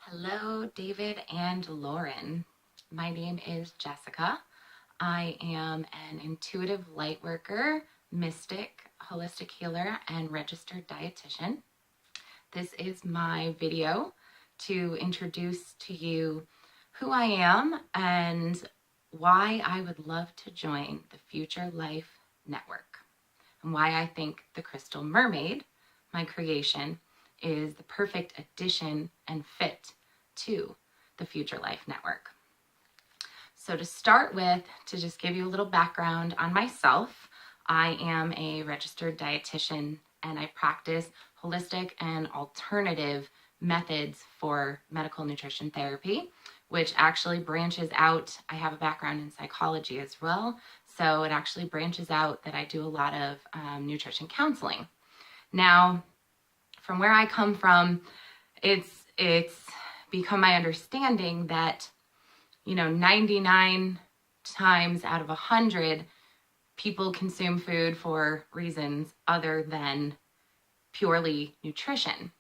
Hello, David and Lauren. My name is Jessica. I am an intuitive light worker, mystic, holistic healer, and registered dietitian. This is my video to introduce to you who I am and why I would love to join the Future Life Network, and why I think the Crystal Mermaid, my creation, is the perfect addition and fit to the Future Life Network. So to start with, to just give you a little background on myself, I am a registered dietitian and I practice holistic and alternative methods for medical nutrition therapy, which actually branches out. I have a background in psychology as well, so it actually branches out that I do a lot of nutrition counseling. Now, from where I come from, it's become my understanding that 99 times out of 100 people consume food for reasons other than purely nutrition.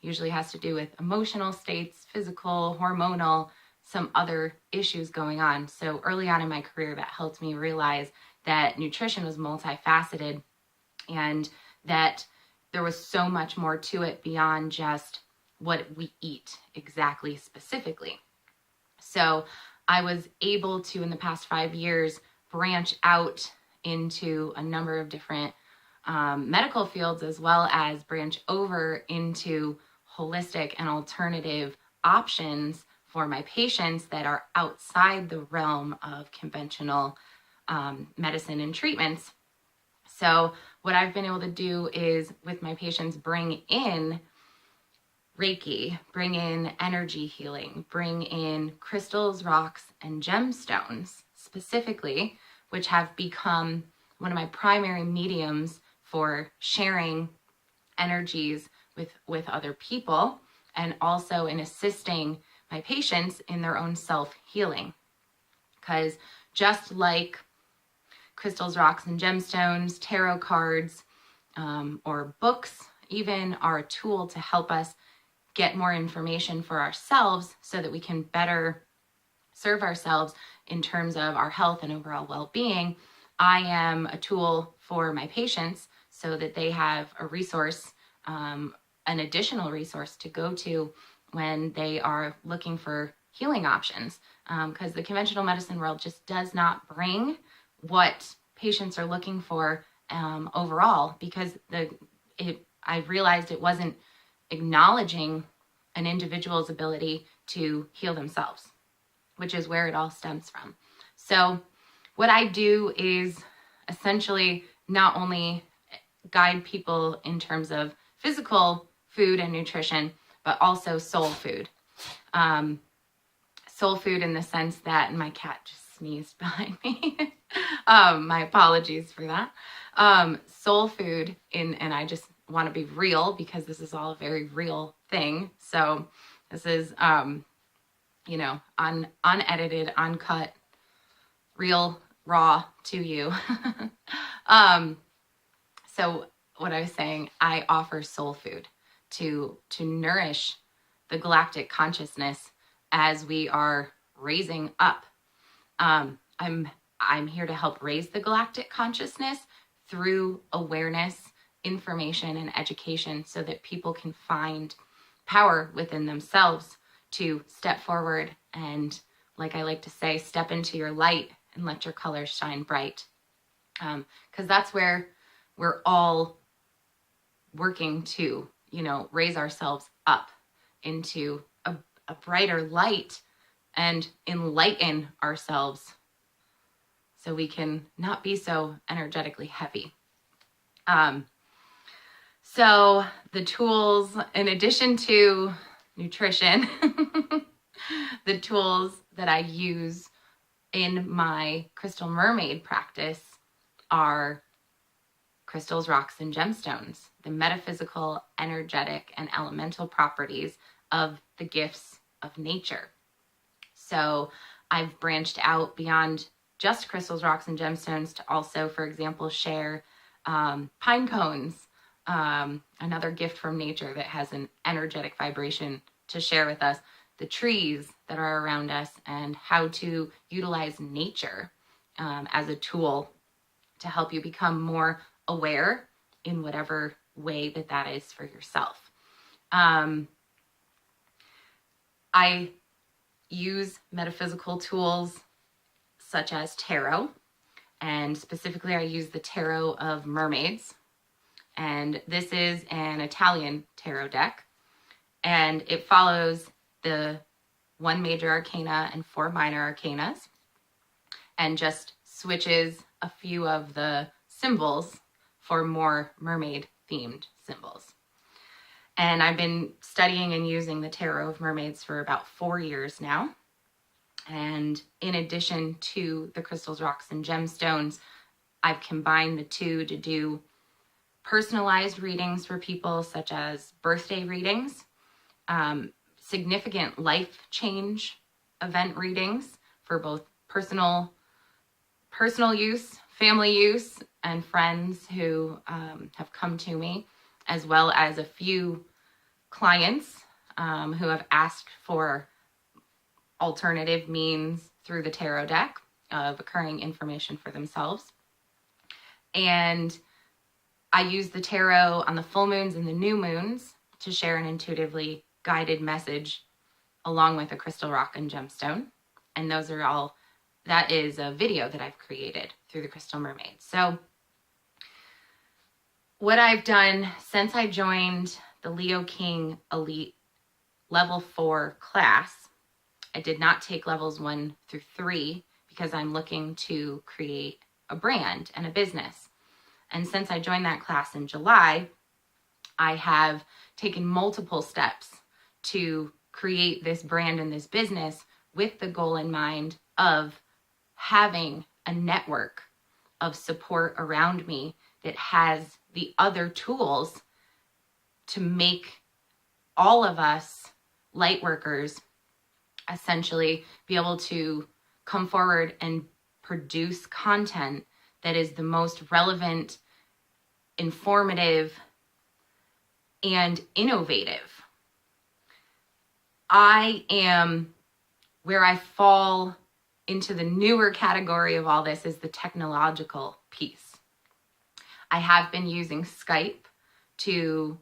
Usually has to do with emotional states, physical, hormonal, some other issues going on. So early on in my career, that helped me realize that nutrition was multifaceted and that there was so much more to it beyond just what we eat exactly specifically. So I was able to, in the past 5 years, branch out into a number of different medical fields, as well as branch over into holistic and alternative options for my patients that are outside the realm of conventional medicine and treatments. So what I've been able to do is, with my patients, bring in Reiki, bring in energy healing, bring in crystals, rocks, and gemstones specifically, which have become one of my primary mediums for sharing energies with other people, and also in assisting my patients in their own self-healing. Because just like crystals, rocks, and gemstones, tarot cards, or books even are a tool to help us get more information for ourselves so that we can better serve ourselves in terms of our health and overall well-being. I am a tool for my patients so that they have a resource, an additional resource to go to when they are looking for healing options, because the conventional medicine world just does not bring what patients are looking for overall, because I realized it wasn't acknowledging an individual's ability to heal themselves, which is where it all stems from. So what I do is essentially not only guide people in terms of physical food and nutrition, but also soul food. Soul food in the sense that, and my cat just sneezed behind me. My apologies for that. Soul food and I just want to be real, because this is all a very real thing. So this is, unedited, uncut, real, raw to you. So what I was saying, I offer soul food to nourish the galactic consciousness as we are raising up. I'm here to help raise the galactic consciousness through awareness, information, and education, so that people can find power within themselves to step forward and, like I like to say, step into your light and let your colors shine bright. Because that's where we're all working to, raise ourselves up into a brighter light and enlighten ourselves so we can not be so energetically heavy. So the tools, in addition to nutrition, the tools that I use in my Crystal Mermaid practice are crystals, rocks, and gemstones, the metaphysical, energetic, and elemental properties of the gifts of nature. So I've branched out beyond just crystals, rocks, and gemstones to also, for example, share pine cones, another gift from nature that has an energetic vibration to share with us, the trees that are around us and how to utilize nature as a tool to help you become more aware in whatever way that is for yourself. I use metaphysical tools such as tarot, and specifically I use the Tarot of Mermaids. And this is an Italian tarot deck, and it follows the 1 major arcana and 4 minor arcanas, and just switches a few of the symbols for more mermaid themed symbols. And I've been studying and using the Tarot of Mermaids for about 4 years now. And in addition to the crystals, rocks, and gemstones, I've combined the two to do personalized readings for people, such as birthday readings, significant life change event readings for both personal use, family use, and friends who have come to me, as well as a few clients who have asked for alternative means through the tarot deck of occurring information for themselves. And I use the tarot on the full moons and the new moons to share an intuitively guided message along with a crystal, rock, and gemstone. And that is a video that I've created through the Crystal Mermaid. So what I've done since I joined the Leo King Elite Level 4 class, I did not take levels 1 through 3 because I'm looking to create a brand and a business. And since I joined that class in July, I have taken multiple steps to create this brand and this business with the goal in mind of having a network of support around me that has the other tools to make all of us light workers essentially be able to come forward and produce content that is the most relevant, informative, and innovative. I am where I fall into the newer category of all this is the technological piece. I have been using Skype to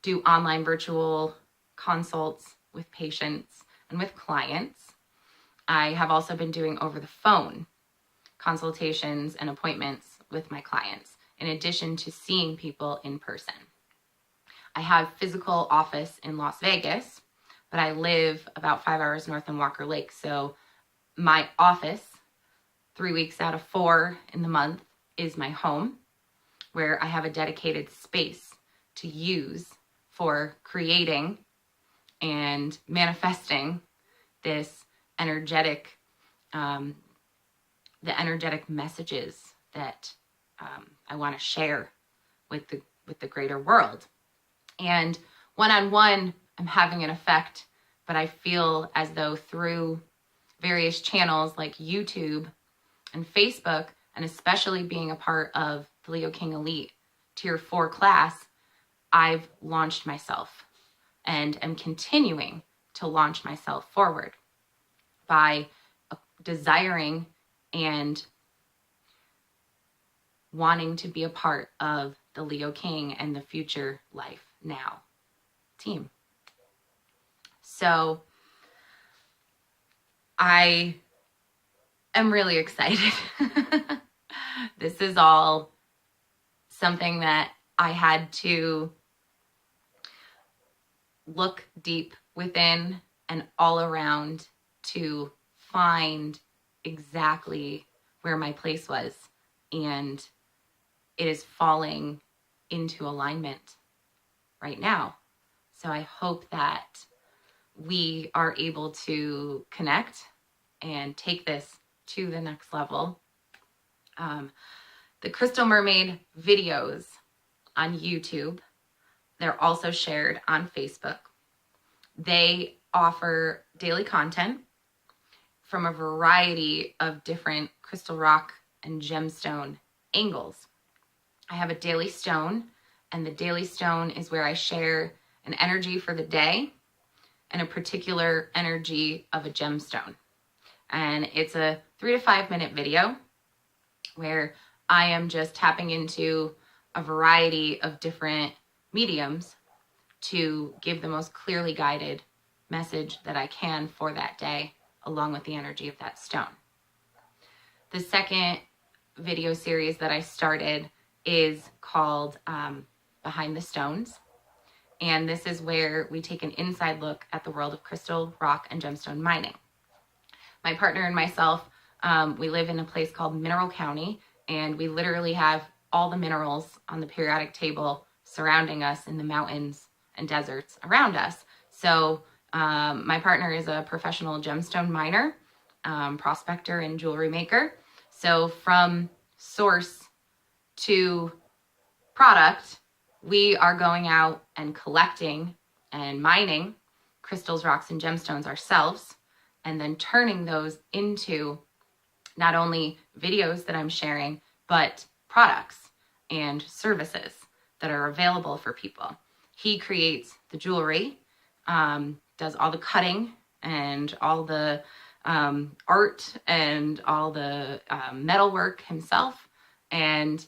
do online virtual consults with patients and with clients. I have also been doing over the phone consultations and appointments with my clients, in addition to seeing people in person. I have physical office in Las Vegas, but I live about 5 hours north in Walker Lake. So my office, 3 weeks out of 4 in the month, is my home, where I have a dedicated space to use for creating and manifesting this energetic, the energetic messages that I want to share with the greater world. And one-on-one, I'm having an effect, but I feel as though through various channels like YouTube and Facebook, and especially being a part of the Leo King Elite Tier 4 class, I've launched myself and am continuing to launch myself forward by desiring and wanting to be a part of the Leo King and the Future Life Now team. So I am really excited. This is all something that I had to look deep within and all around to find exactly where my place was. And it is falling into alignment right now. So I hope that we are able to connect and take this to the next level. The Crystal Mermaid videos on YouTube, they're also shared on Facebook. They offer daily content from a variety of different crystal, rock, and gemstone angles. I have a daily stone, and the daily stone is where I share an energy for the day, and a particular energy of a gemstone. And it's a 3 to 5 minute video where I am just tapping into a variety of different mediums to give the most clearly guided message that I can for that day, along with the energy of that stone. The second video series that I started is called Behind the Stones. And this is where we take an inside look at the world of crystal, rock, and gemstone mining. My partner and myself, we live in a place called Mineral County, and we literally have all the minerals on the periodic table surrounding us in the mountains and deserts around us. So my partner is a professional gemstone miner, prospector, and jewelry maker. So from source to product, we are going out and collecting and mining crystals, rocks, and gemstones ourselves, and then turning those into not only videos that I'm sharing, but products and services that are available for people. He creates the jewelry, does all the cutting and all the art and all the metalwork himself. And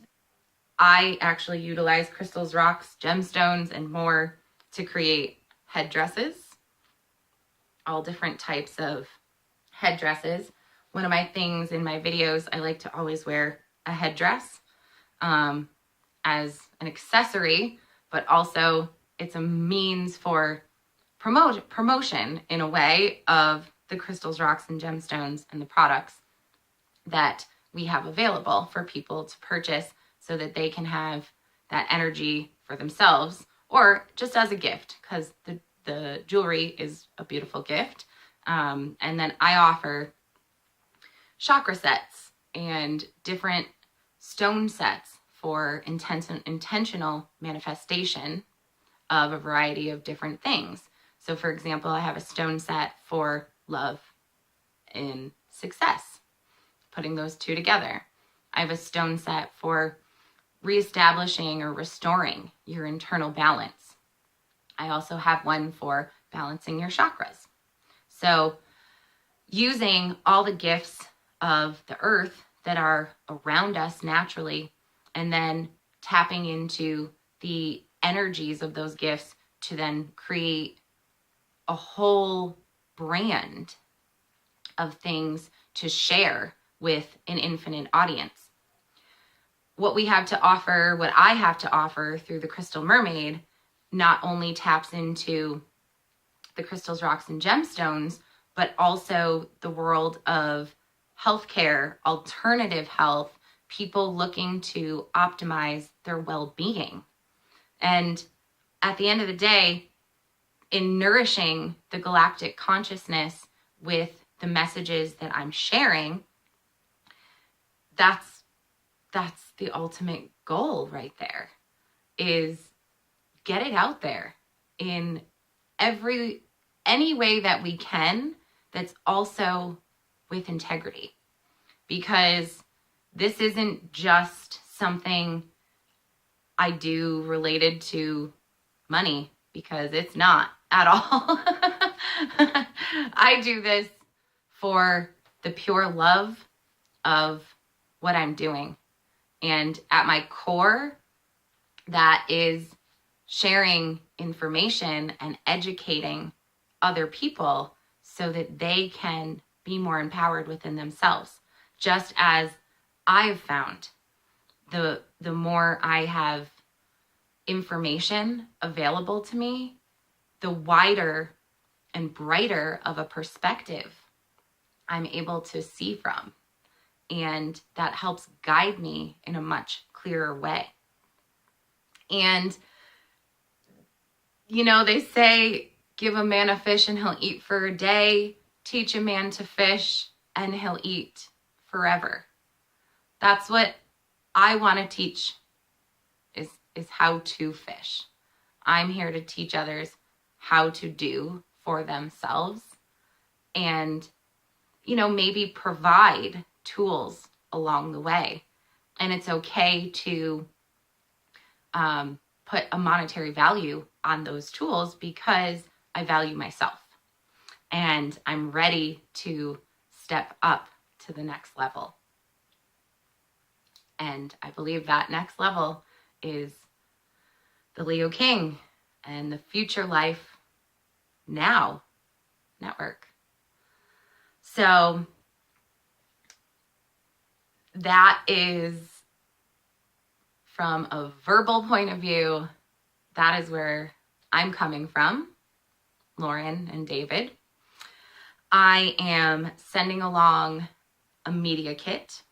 I actually utilize crystals, rocks, gemstones, and more to create headdresses, all different types of headdresses. One of my things in my videos, I like to always wear a headdress as an accessory, but also it's a means for promotion in a way of the crystals, rocks, and gemstones and the products that we have available for people to purchase so that they can have that energy for themselves or just as a gift, because the jewelry is a beautiful gift. And then I offer chakra sets and different stone sets for intentional manifestation of a variety of different things. So for example, I have a stone set for love and success, putting those two together. I have a stone set for reestablishing or restoring your internal balance. I also have one for balancing your chakras. So using all the gifts of the earth that are around us naturally, and then tapping into the energies of those gifts to then create a whole brand of things to share with an infinite audience. What we have to offer, what I have to offer through the Crystal Mermaid, not only taps into the crystals, rocks, and gemstones, but also the world of healthcare, alternative health, people looking to optimize their well-being. And at the end of the day, in nourishing the galactic consciousness with the messages that I'm sharing, that's the ultimate goal right there, is get it out there in any way that we can, that's also with integrity. Because this isn't just something I do related to money, because it's not at all. I do this for the pure love of what I'm doing. And at my core, that is sharing information and educating other people so that they can be more empowered within themselves. Just as I've found, the more I have information available to me, the wider and brighter of a perspective I'm able to see from. And that helps guide me in a much clearer way. And, they say, give a man a fish and he'll eat for a day. Teach a man to fish and he'll eat forever. That's what I want to teach, is how to fish. I'm here to teach others how to do for themselves, and, maybe provide tools along the way. And it's okay to put a monetary value on those tools, because I value myself. and I'm ready to step up to the next level. And I believe that next level is the Leo King and the Future Life Now network. So that is, from a verbal point of view, that is where I'm coming from, Lauren and David. I am sending along a media kit,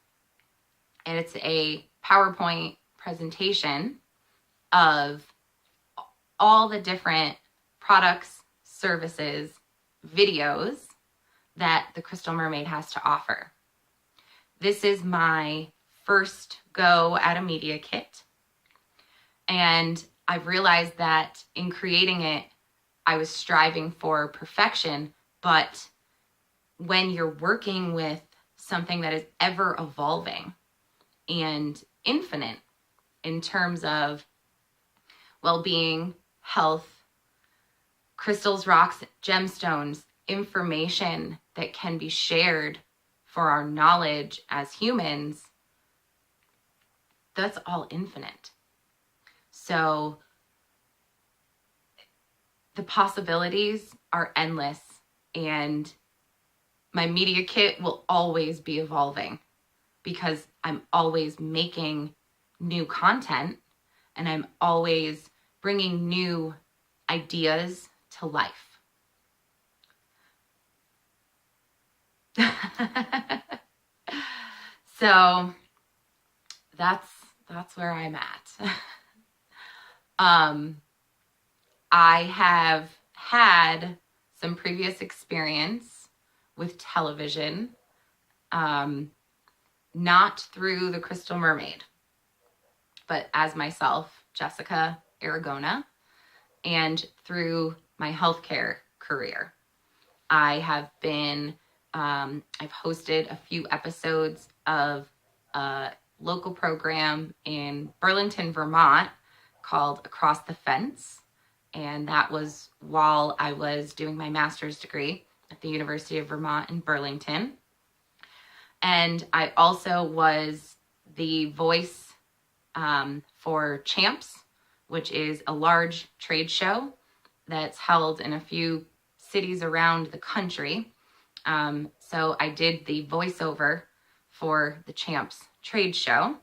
and it's a PowerPoint presentation of all the different products, services, videos that the Crystal Mermaid has to offer. This is my first go at a media kit, and I've realized that in creating it, I was striving for perfection, but when you're working with something that is ever evolving and infinite in terms of well-being, health, crystals, rocks, gemstones, information that can be shared for our knowledge as humans, that's all infinite. So the possibilities are endless, and my media kit will always be evolving because I'm always making new content and I'm always bringing new ideas to life. So that's where I'm at. I have had some previous experience with television, not through the Crystal Mermaid, but as myself, Jessica Aragona, and through my healthcare career. I have been, I've hosted a few episodes of a local program in Burlington, Vermont called Across the Fence. And that was while I was doing my master's degree at the University of Vermont in Burlington. And I also was the voice for Champs, which is a large trade show that's held in a few cities around the country. So I did the voiceover for the Champs trade show.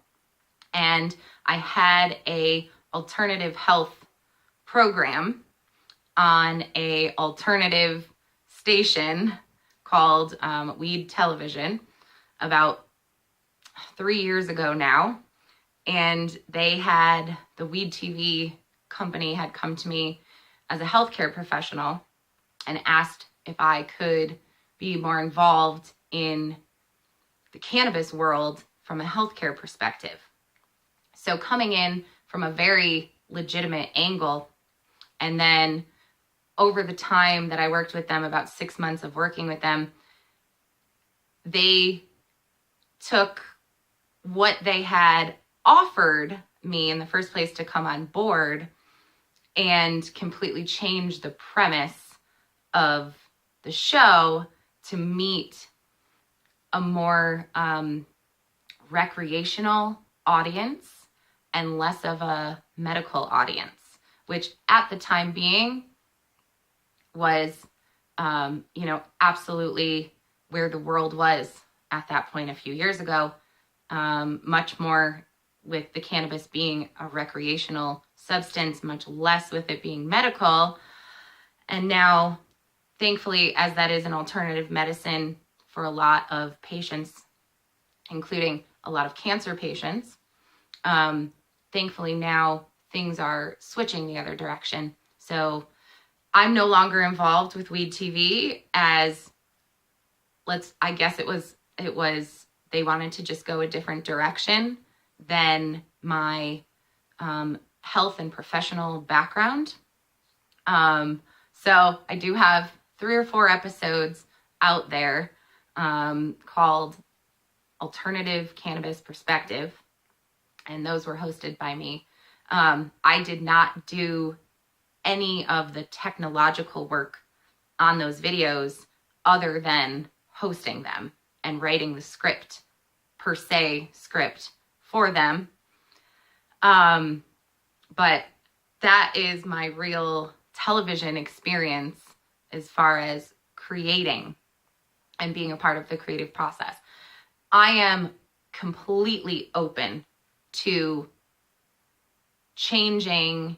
And I had a alternative health program on a alternative station called Weed Television about 3 years ago now. And they had, the Weed TV company had come to me as a healthcare professional and asked if I could be more involved in the cannabis world from a healthcare perspective. So coming in from a very legitimate angle, and then over the time that I worked with them, about 6 months of working with them, they took what they had offered me in the first place to come on board and completely changed the premise of the show to meet a more recreational audience and less of a medical audience, which at the time being was, absolutely where the world was at that point a few years ago, much more with the cannabis being a recreational substance, much less with it being medical. And now, thankfully, as that is an alternative medicine for a lot of patients, including a lot of cancer patients, thankfully now things are switching the other direction. So I'm no longer involved with Weed TV as they wanted to just go a different direction than my health and professional background. So I do have 3 or 4 episodes out there called Alternative Cannabis Perspective, and those were hosted by me. I did not do any of the technological work on those videos other than hosting them and writing the script, per se script for them. But that is my real television experience as far as creating and being a part of the creative process. I am completely open to changing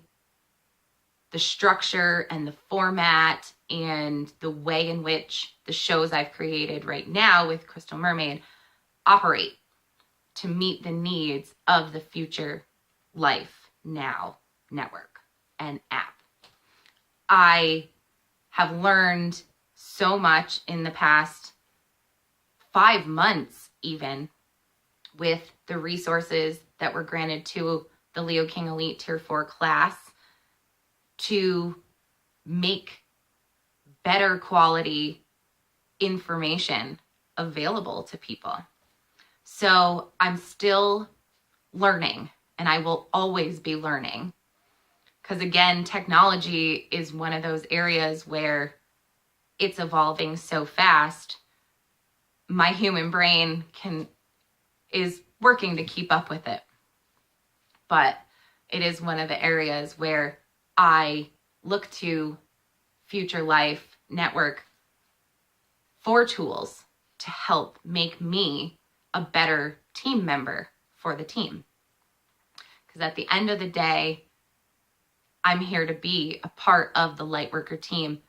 the structure and the format and the way in which the shows I've created right now with Crystal Mermaid operate to meet the needs of the Future Life Now network and app. I have learned so much in the past 5 months even with the resources that were granted to the Leo King Elite Tier 4 class to make better quality information available to people. So I'm still learning, and I will always be learning. Because again, technology is one of those areas where it's evolving so fast. My human brain is working to keep up with it. But it is one of the areas where I look to Future Life Network for tools to help make me a better team member for the team. Because at the end of the day, I'm here to be a part of the Lightworker team.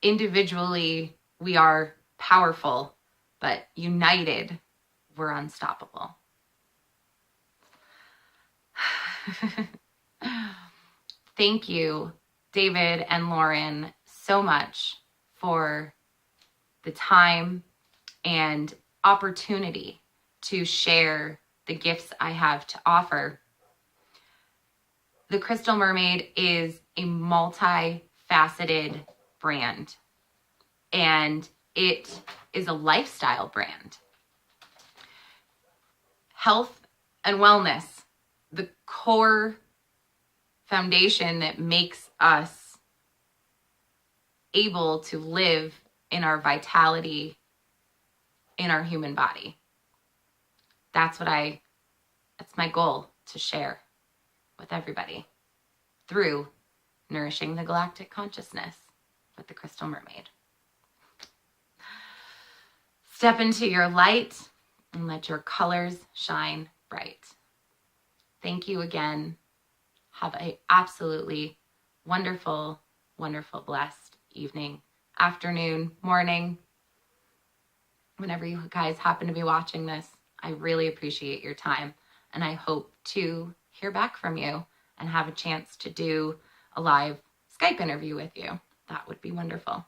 Individually, we are powerful, but united, we're unstoppable. Thank you, David and Lauren, so much for the time and opportunity to share the gifts I have to offer. The Crystal Mermaid is a multifaceted brand, and it is a lifestyle brand. Health and wellness, the core foundation that makes us able to live in our vitality in our human body. That's my goal to share with everybody through nourishing the galactic consciousness with the Crystal Mermaid. Step into your light and let your colors shine bright. Thank you again. Have an absolutely wonderful, wonderful, blessed evening, afternoon, morning, whenever you guys happen to be watching this. I really appreciate your time, and I hope to hear back from you and have a chance to do a live Skype interview with you. That would be wonderful.